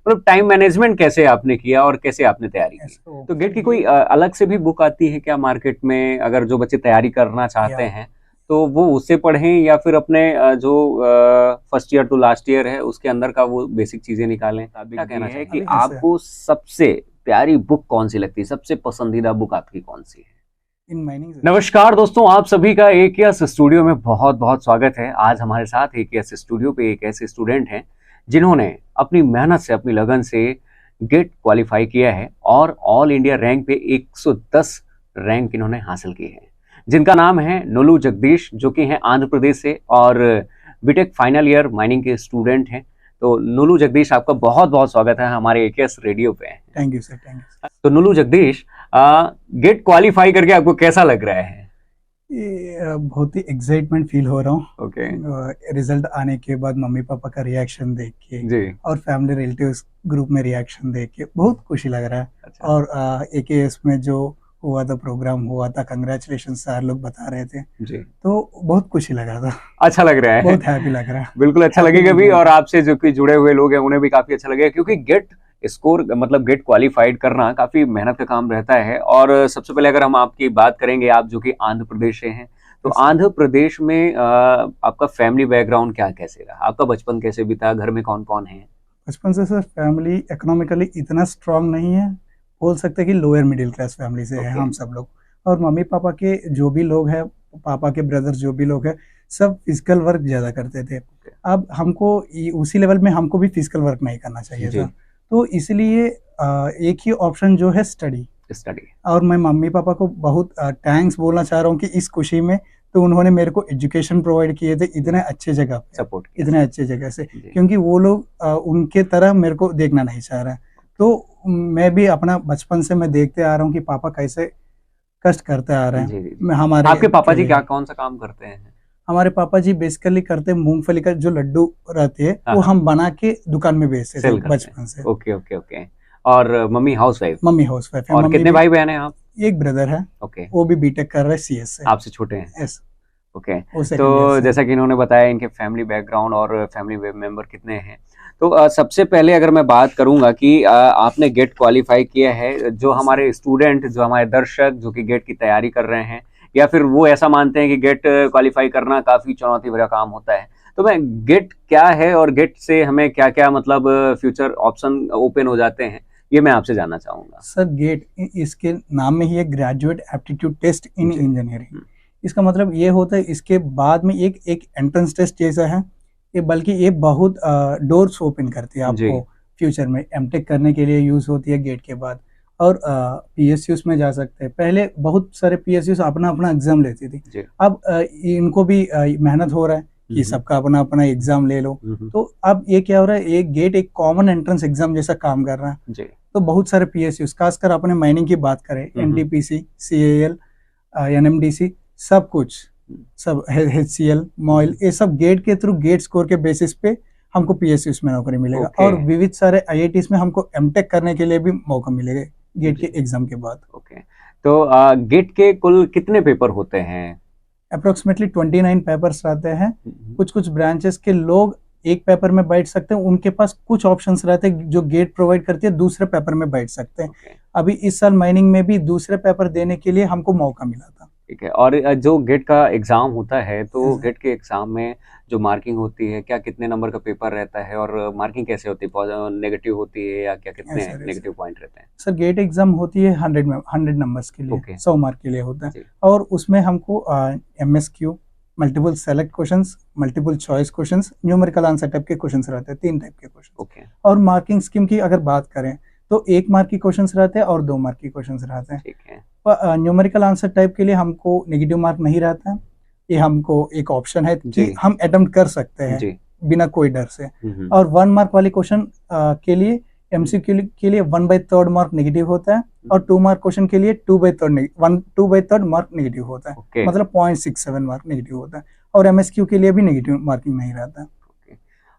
मतलब time management कैसे आपने किया और कैसे आपने तैयारी की? तो गेट की कोई अलग से भी बुक आती है क्या मार्केट में, अगर जो बच्चे तैयारी करना चाहते हैं तो वो उससे पढ़ें, या फिर अपने जो first year to last year है उसके अंदर का वो बेसिक चीजें निकालें? क्या कहना है कि आपको सबसे प्यारी बुक कौन सी लगती है, सबसे पसंदीदा बुक आपकी कौन सी है? नमस्कार दोस्तों, आप सभी का AKS स्टूडियो में बहुत बहुत स्वागत है। आज हमारे साथ AKS स्टूडियो पे एक ऐसे स्टूडेंट हैं जिन्होंने अपनी मेहनत से, अपनी लगन से गेट क्वालिफाई किया है और ऑल इंडिया रैंक पे 110 रैंक इन्होंने हासिल की है, जिनका नाम है नोलू जगदीश, जो कि हैं आंध्र प्रदेश से और बीटेक फाइनल ईयर माइनिंग के स्टूडेंट हैं। तो नोलू जगदीश, आपका बहुत बहुत स्वागत है हमारे AKS रेडियो पे। Thank you sir, thank you. तो नोलू जगदीश, गेट क्वालिफाई करके आपको कैसा लग रहा है? बहुत ही एक्साइटमेंट फील हो रहा हूँ। ओके। रिजल्ट आने के बाद मम्मी पापा का रिएक्शन देख के जी। और फैमिली रिलेटिव्स ग्रुप में रिएक्शन देख के बहुत खुशी लग रहा है। अच्छा। और AKS में जो हुआ था, प्रोग्राम हुआ था, कंग्रेचुलेशन सर लोग बता रहे थे जी। तो बहुत खुशी लगा था। अच्छा लग रहा है, बहुत हैप्पी लग रहा है। बिल्कुल अच्छा लगेगा भी, और आपसे जो कि जुड़े हुए लोग हैं उन्हें भी काफी अच्छा लगेगा, क्योंकि गेट स्कोर मतलब गेट क्वालिफाइड करना काफी मेहनत का काम रहता है। और सबसे पहले अगर हम आपकी बात करेंगे, आप जो कि आंध्र प्रदेश से हैं, तो आंध्र प्रदेश में आपका फैमिली बैकग्राउंड क्या कैसे रहा, आपका बचपन कैसे बीता, घर में कौन कौन है? बचपन से सर फैमिली इकोनॉमिकली इतना स्ट्रांग नहीं है, बोल सकते हैं कि लोअर मिडिल क्लास फैमिली से है हम सब लोग। और मम्मी पापा के जो भी लोग हैं, पापा के ब्रदर्स जो भी लोग हैं, सब फिजिकल वर्क ज़्यादा करते थे। अब हमको उसी लेवल में हमको भी फिजिकल वर्क नहीं करना चाहिए था, तो इसलिए एक ही ऑप्शन जो है स्टडी। और मैं मम्मी पापा को बहुत थैंक्स बोलना चाह रहा हूँ कि इस खुशी में तो उन्होंने मेरे को एजुकेशन प्रोवाइड किए थे इतने अच्छे जगह पे, सपोर्ट इतने अच्छे जगह से, क्योंकि वो लोग उनके तरह मेरे को देखना नहीं चाह रहे हैं। तो मैं भी अपना बचपन से मैं देखते आ रहा हूँ कि पापा कैसे कष्ट करते आ रहे हैं। हमारे आपके पापा जी क्या कौन सा काम करते हैं? हमारे पापा जी बेसिकली करते हैं मूंगफली का जो लड्डू रहते हैं वो हम बना के दुकान में बेचते थे बचपन से। Okay okay okay. और मम्मी हाउसवाइफ? मम्मी हाउसवाइफ है। और कितने भाई बहन हैं आप? एक ब्रदर है। ओके। वो भी बीटेक कर रहा है CS से। आपसे छोटे हैं? यस। ओके। तो जैसा कि इन्होंने बताया इनके फैमिली बैकग्राउंड और फैमिली मेंबर कितने हैं, तो सबसे पहले अगर मैं बात करूंगा कि आपने गेट क्वालिफाई किया है, जो हमारे स्टूडेंट, जो हमारे दर्शक जो कि गेट की तैयारी कर रहे हैं, या फिर वो ऐसा मानते हैं कि गेट क्वालिफाई करना काफी चुनौती भरा काम होता है, तो मैं गेट क्या है और गेट से हमें क्या क्या मतलब फ्यूचर ऑप्शन ओपन हो जाते हैं, ये मैं आपसे जानना चाहूंगा। सर गेट इसके नाम में ही है graduate aptitude test in engineering. इसका मतलब ये होता है इसके बाद में एक एंट्रेंस टेस्ट जैसा है ये, बल्कि ये बहुत डोर्स ओपन करती है आपको फ्यूचर में। एमटेक करने के लिए यूज होती है गेट के बाद। और PSUs में जा सकते हैं। पहले बहुत सारे PSUs अपना अपना एग्जाम लेती थी, अब इनको भी मेहनत हो रहा है कि सबका अपना अपना एग्जाम ले लो। तो अब ये क्या हो रहा है, एक गेट एक कॉमन एंट्रेंस एग्जाम जैसा काम कर रहा है। तो बहुत सारे PSUs, खासकर अपने माइनिंग की बात करें, NTPC, CAL, NMDC, सब कुछ, सब HCL, मॉयल, ये सब गेट के थ्रू, गेट स्कोर के बेसिस पे हमको PSUs में नौकरी मिलेगा। और विविध सारे IITs में हमको MTech करने के लिए भी मौका मिलेगा गेट के एग्जाम के बाद। तो गेट के कुल कितने पेपर होते हैं? अप्रोक्सीमेटली 29 पेपर्स रहते हैं। कुछ कुछ ब्रांचेस के लोग एक पेपर में बैठ सकते हैं, उनके पास कुछ ऑप्शंस रहते हैं जो गेट प्रोवाइड करती है, दूसरे पेपर में बैठ सकते हैं। अभी इस साल माइनिंग में भी दूसरे पेपर देने के लिए हमको मौका मिला था। ठीक है। और जो गेट का एग्जाम होता है, तो गेट के एग्जाम में जो मार्किंग होती है, क्या कितने नंबर का पेपर रहता है और मार्किंग कैसे होती है, नेगेटिव होती है या क्या, कितने नेगेटिव पॉइंट रहते हैं? सर गेट एग्जाम होती है 100 नंबर्स के लिए, 100 मार्क के लिए होता है। और उसमें हमको MSQ, multiple select questions, multiple choice questions, numerical answer type के क्वेश्चंस रहते हैं, 3 टाइप के क्वेश्चन। और मार्किंग स्कीम की अगर बात करें तो 1 मार्क की क्वेश्चंस रहते हैं और 2 मार्क की क्वेश्चंस रहते हैं। ठीक है। न्यूमेरिकल आंसर टाइप के लिए हमको नेगेटिव मार्क नहीं रहता है, ये हमको एक ऑप्शन है कि हम अटेम्प्ट कर सकते हैं बिना कोई डर से। और 1 मार्क वाले क्वेश्चन के लिए MCQ के लिए 1/3 मार्क नेगेटिव होता है, और 2 मार्क क्वेश्चन के लिए 2/3 मार्क नेगेटिव होता है, मतलब 0.67 मार्क नेगेटिव होता है। और MSQ के लिए भी नेगेटिव मार्किंग नहीं रहता है।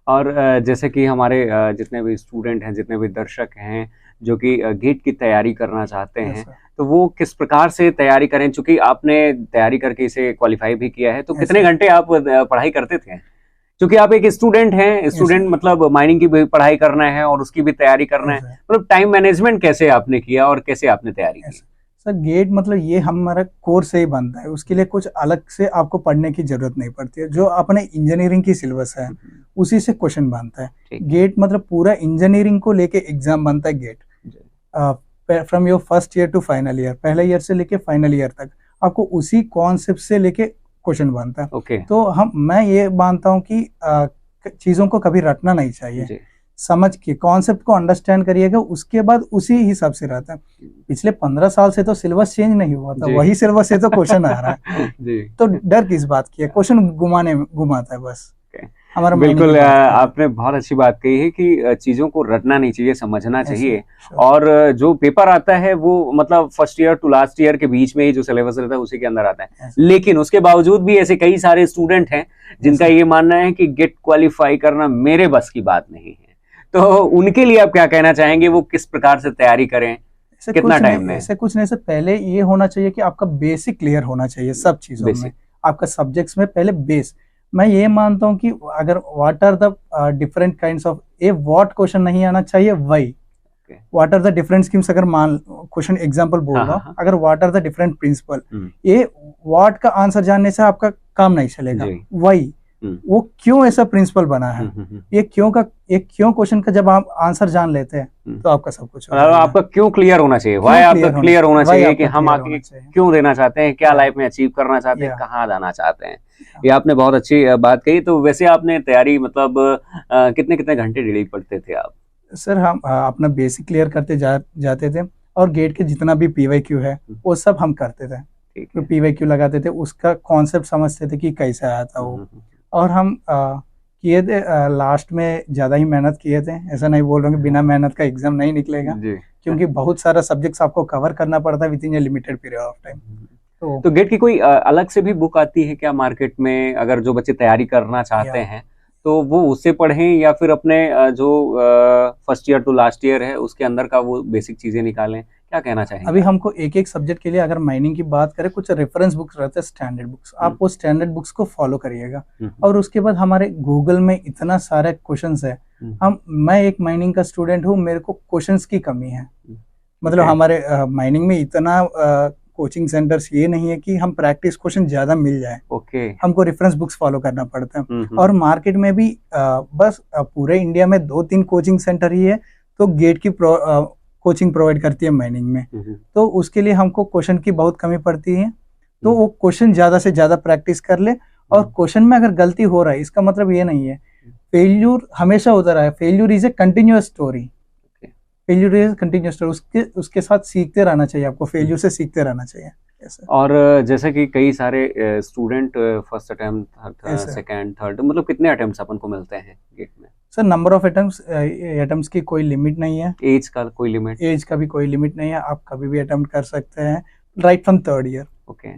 और जैसे कि हमारे जितने भी स्टूडेंट हैं, जितने भी दर्शक हैं जो कि गेट की तैयारी करना चाहते हैं, तो वो किस प्रकार से तैयारी करें? चूंकि आपने तैयारी करके इसे क्वालिफाई भी किया है, तो कितने घंटे आप पढ़ाई करते थे? क्योंकि आप एक स्टूडेंट हैं, स्टूडेंट मतलब माइनिंग की भी पढ़ाई करना है और उसकी भी तैयारी करना है, मतलब टाइम मैनेजमेंट कैसे आपने किया और कैसे आपने तैयारी की? सर गेट मतलब ये हमारा कोर्स से ही बनता है, उसके लिए कुछ अलग से आपको पढ़ने की जरूरत नहीं पड़ती है। जो अपने इंजीनियरिंग की सिलेबस है उसी से क्वेश्चन बनता है। गेट मतलब पूरा इंजीनियरिंग को लेके एग्जाम बनता है GATE, from your first year to final year, पहले ईयर से लेके फाइनल ईयर तक आपको उसी कॉन्सेप्ट से लेके क्वेश्चन बनता है। तो मैं ये मानता हूँ कि चीजों को कभी रटना नहीं चाहिए, समझ के कॉन्सेप्ट को अंडरस्टैंड करिएगा, उसके बाद उसी हिसाब से रहता है। पिछले 15 साल से तो सिलेबस चेंज नहीं हुआ था, वही सिलेबस से तो क्वेश्चन आ रहा है। तो डर किस बात की है, क्वेश्चन घुमाता है बस हमारा। बिल्कुल, आपने बहुत अच्छी बात कही है कि चीजों को रटना नहीं चाहिए, समझना चाहिए। और जो पेपर आता है वो मतलब first year to last year के बीच में ही जो सिलेबस रहता है उसी के अंदर आता है। लेकिन उसके बावजूद भी ऐसे कई सारे स्टूडेंट हैं जिनका ये मानना है कि गेट क्वालिफाई करना मेरे बस की बात नहीं है, तो उनके लिए आप क्या कहना चाहेंगे? वो किस प्रकार से तैयारी करें, कितना टाइम में? ऐसे कुछ नहीं, से पहले ये होना चाहिए कि आपका बेसिक क्लियर होना चाहिए सब चीजों में, आपका सब्जेक्ट्स में पहले बेस। मैं ये मानता हूँ कि अगर what are the different kinds of a what question नहीं आना चाहिए, वही what are the different schemes. अगर मान क्वेश्चन एग्जांपल बोल रहा हूँ, अगर what are the different principle, ये व्हाट का आंसर जानने से आपका काम नहीं चलेगा, वही वो क्यों ऐसा प्रिंसिपल बना है, ये क्यों क्वेश्चन का जब आप आंसर जान लेते हैं तो आपका सब कुछ आपका क्यों क्लियर होना चाहिए, वाई आपका क्लियर होना चाहिए कि हम आगे क्यों देना चाहते हैं, क्या लाइफ में अचीव करना चाहते हैं, कहाँ जाना चाहते हैं। ये आपने बहुत अच्छी बात कही। तो वैसे आपने तैयारी मतलब कितने कितने घंटे डेली पढ़ते थे आप? सर हम अपना बेसिक क्लियर करते जाते थे, और गेट के जितना भी PYQ है वो सब हम करते थे। तो PYQ लगाते थे, उसका कॉन्सेप्ट समझते थे कि कैसे आया था वो, और हम किए थे। लास्ट में ज्यादा ही मेहनत किए थे, ऐसा नहीं बोल रहा हूँ कि बिना मेहनत का एग्जाम नहीं निकलेगा, क्योंकि बहुत सारा सब्जेक्ट्स आपको कवर करना पड़ता है with in A limited period of time. तो गेट की कोई अलग से भी बुक आती है क्या मार्केट में, अगर जो बच्चे तैयारी करना चाहते हैं तो वो उससे पढ़ें, या फिर अपने जो first year to last year है उसके अंदर का वो बेसिक चीजें निकालें? क्या कहना चाहेंगे? अभी हमको एक एक सब्जेक्ट के लिए अगर माइनिंग की बात करें, कुछ रेफरेंस बुक्स रहते हैं, स्टैंडर्ड बुक्स, आप वो स्टैंडर्ड बुक्स को फॉलो करिएगा। और उसके बाद हमारे गूगल में इतना सारे क्वेश्चंस है। मैं एक माइनिंग का स्टूडेंट हूँ, मेरे को क्वेश्चंस की कमी है। मतलब हमारे माइनिंग में इतना कोचिंग सेंटर्स ये नहीं है कि हम प्रैक्टिस क्वेश्चन ज्यादा मिल जाए। हमको रेफरेंस बुक्स फॉलो करना पड़ता है। और मार्केट में भी बस पूरे इंडिया में 2-3 कोचिंग सेंटर ही है तो गेट की कोचिंग प्रोवाइड करती है माइनिंग में। तो उसके लिए हमको क्वेश्चन की बहुत कमी पड़ती है, तो वो क्वेश्चन ज्यादा से ज्यादा प्रैक्टिस कर ले। और क्वेश्चन में अगर गलती हो रहा है, इसका मतलब ये नहीं है फेल्यूर हमेशा होता रहा है। Failure is a continuous story, failure is continuous story. उसके साथ सीखते रहना चाहिए, आपको फेल्यूर से सीखते रहना चाहिए। और जैसे कि कई सारे student first attempt, second, third, मतलब कितने अटेम्प्ट्स अपन को मिलते हैं गेट में? सर नंबर ऑफ अटेम्प्ट्स की कोई लिमिट नहीं है। एज का कोई लिमिट? एज का भी कोई लिमिट नहीं है, आप कभी भी अटेम्प्ट कर सकते हैं, right from third year.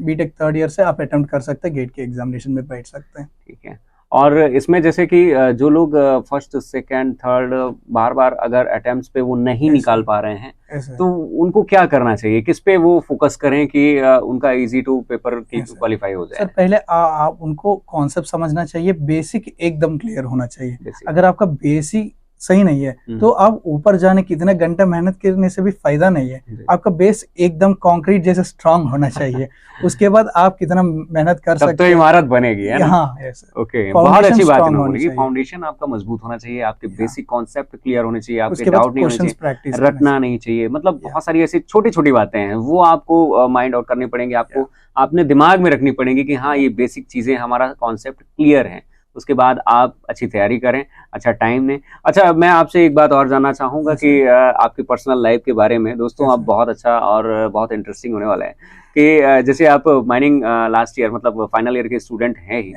BTech third year से आप अटेम्प्ट कर सकते हैं, गेट के एग्जामिनेशन में बैठ सकते हैं। ठीक है। और इसमें जैसे कि जो लोग फर्स्ट सेकंड थर्ड बार बार अगर अटेम्प्ट्स पे वो नहीं निकाल पा रहे हैं, तो उनको क्या करना चाहिए, किस पे वो फोकस करें कि उनका इजी टू पेपर की क्वालिफाई हो जाए? सर पहले आप उनको कॉन्सेप्ट समझना चाहिए, बेसिक एकदम क्लियर होना चाहिए। अगर आपका बेसिक सही नहीं है तो आप ऊपर जाने कितने घंटे मेहनत करने से भी फायदा नहीं है। आपका बेस एकदम कंक्रीट जैसे स्ट्रांग होना चाहिए। उसके बाद आप कितना मेहनत कर सकते हैं, तो इमारत बनेगी, है ना? हाँ, ओके, बहुत अच्छी बात है। फाउंडेशन आपका मजबूत होना चाहिए, आपके बेसिक कॉन्सेप्ट क्लियर होने चाहिए, आपके डाउट नहीं होने चाहिए, रटना नहीं चाहिए। मतलब बहुत सारी ऐसी छोटी छोटी बातें हैं, वो आपको माइंड आउट करनी पड़ेंगी, आपको आपने दिमाग में रखनी पड़ेंगी कि हाँ ये बेसिक चीजें, हमारा कॉन्सेप्ट क्लियर है। उसके बाद आप अच्छी तैयारी करें, अच्छा टाइम दें। अच्छा, मैं आपसे एक बात और जानना चाहूंगा कि आपकी पर्सनल लाइफ के बारे में। दोस्तों, आप बहुत अच्छा और बहुत इंटरेस्टिंग होने वाला है कि जैसे आप माइनिंग लास्ट ईयर मतलब फाइनल ईयर के स्टूडेंट हैं ही,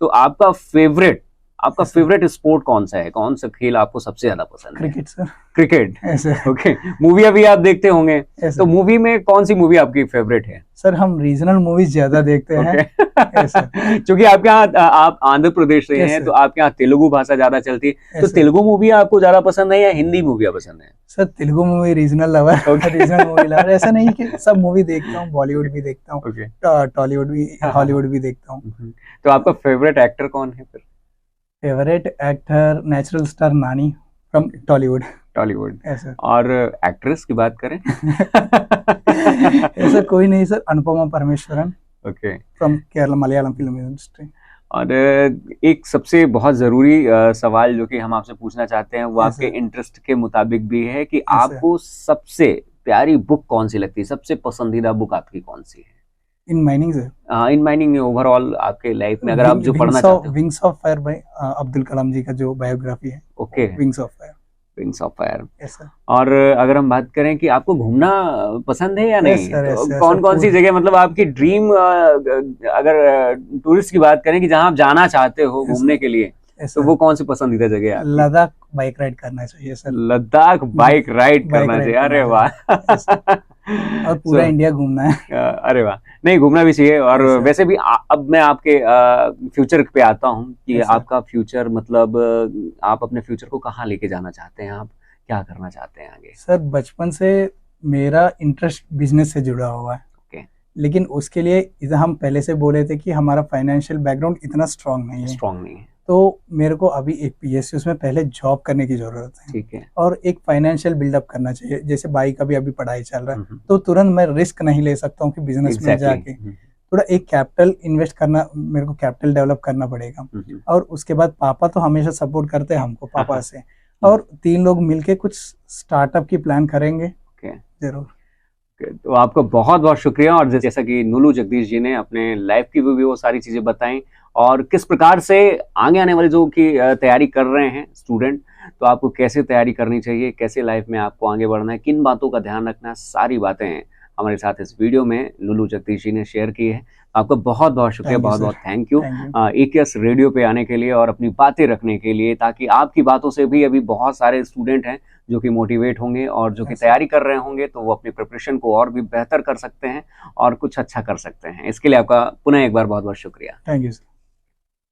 तो आपका फेवरेट स्पोर्ट कौन सा है? कौन सा खेल आपको सबसे ज्यादा पसंद है? Cricket sir. Cricket, okay. Movie अभी आप देखते होंगे, तो मूवी में कौन सी मूवी आपकी फेवरेट है? सर हम रीजनल मूवीज ज्यादा देखते हैं। क्योंकि आपके यहाँ, आप आंध्र प्रदेश से हैं, तो आपके यहाँ तेलुगु भाषा ज्यादा चलती है, तो तेलुगु मूवी आपको ज्यादा पसंद है या हिंदी मूवी पसंद है? Sir Telugu movie regional lover, regional movie lover. ऐसा नहीं कि सब मूवी देखता हूँ, बॉलीवुड भी देखता हूँ, टॉलीवुड भी, हॉलीवुड भी देखता हूँ। तो आपका फेवरेट एक्टर कौन है फिर? फेवरेट एक्टर नेचुरल स्टार नानी फ्रॉम टॉलीवुड। टॉलीवुड। ऐसा और एक्ट्रेस की बात करें? ऐसा कोई नहीं sir, Anupama Parameswaran okay. From Kerala Malayalam film industry. और एक सबसे बहुत जरूरी सवाल जो कि हम आपसे पूछना चाहते हैं वो Yes, आपके sir. इंटरेस्ट के मुताबिक भी है कि Yes, sir. आपको सबसे प्यारी बुक कौन सी लगती है, सबसे पसंदीदा बुक आपकी कौन सी है? In mining sir, in mining में ओवरऑल आपके लाइफ में अगर आप जो पढ़ना चाहते हो। Wings of Fire by Abdul Kalam ji का जो बायोग्राफी है। Okay, Wings of Fire. Wings of Fire. Yes sir. और अगर हम बात करें कि आपको घूमना पसंद है या नहीं, Yes, sir, yes, तो sir, कौन कौन सी जगह, मतलब आपकी ड्रीम, अगर टूरिस्ट की बात करें कि जहां आप जाना चाहते हो Yes, घूमने के लिए, Yes, तो sir. वो कौन सी पसंदीदा जगह है आपकी? लद्दाख बाइक राइड करना चाहिए sir. Ladakh bike ride bike करना राइड चाहिए। अरे करना वाह। Yes, sir. और पूरा So, इंडिया घूमना है। अरे वाह, नहीं घूमना भी चाहिए। और Yes, sir. वैसे भी अब मैं आपके फ्यूचर पे आता हूँ कि Yes, sir. आपका फ्यूचर, मतलब आप अपने फ्यूचर को कहाँ लेके जाना चाहते हैं, आप क्या करना चाहते हैं आगे? सर बचपन से मेरा इंटरेस्ट बिजनेस से जुड़ा हुआ है। Okay. लेकिन उसके लिए इधर हम पहले से बोले थे कि हमारा फाइनेंशियल बैकग्राउंड इतना स्ट्रांग नहीं है। स्ट्रांग नहीं है। तो मेरे को अभी एक PSU में पहले जॉब करने की जरूरत है। ठीक है। और एक फाइनेंशियल बिल्डअप करना चाहिए। जैसे बाइक का भी अभी पढ़ाई चल रहा है, हम्म, तो तुरंत मैं रिस्क नहीं ले सकता हूँ कि बिजनेस में Exactly. जाके थोड़ा एक कैपिटल इन्वेस्ट करना, मेरे को कैपिटल डेवलप करना पड़ेगा। और उसके बाद पापा तो हमेशा सपोर्ट करते हैं हमको, पापा से। और 3 लोग मिलके कुछ स्टार्टअप की प्लान करेंगे। जरूर। तो आपका बहुत बहुत शुक्रिया। और जैसा कि नुलू जगदीश जी ने अपने लाइफ की भी वो सारी चीजें बताई, और किस प्रकार से आगे आने वाले जो कि तैयारी कर रहे हैं स्टूडेंट, तो आपको कैसे तैयारी करनी चाहिए, कैसे लाइफ में आपको आगे बढ़ना है, किन बातों का ध्यान रखना है, सारी बातें हैं हमारे साथ इस वीडियो में नुलू जगदीश जी ने शेयर की है। आपका बहुत बहुत शुक्रिया, बहुत बहुत थैंक यू EKS रेडियो पे आने के लिए और अपनी बातें रखने के लिए, ताकि आपकी बातों से भी अभी बहुत सारे स्टूडेंट हैं जो कि मोटिवेट होंगे और जो कि तैयारी कर रहे होंगे, तो वो अपनी प्रिपरेशन को और भी बेहतर कर सकते हैं और कुछ अच्छा कर सकते हैं। इसके लिए आपका पुनः एक बार बहुत बहुत शुक्रिया। Thank you sir.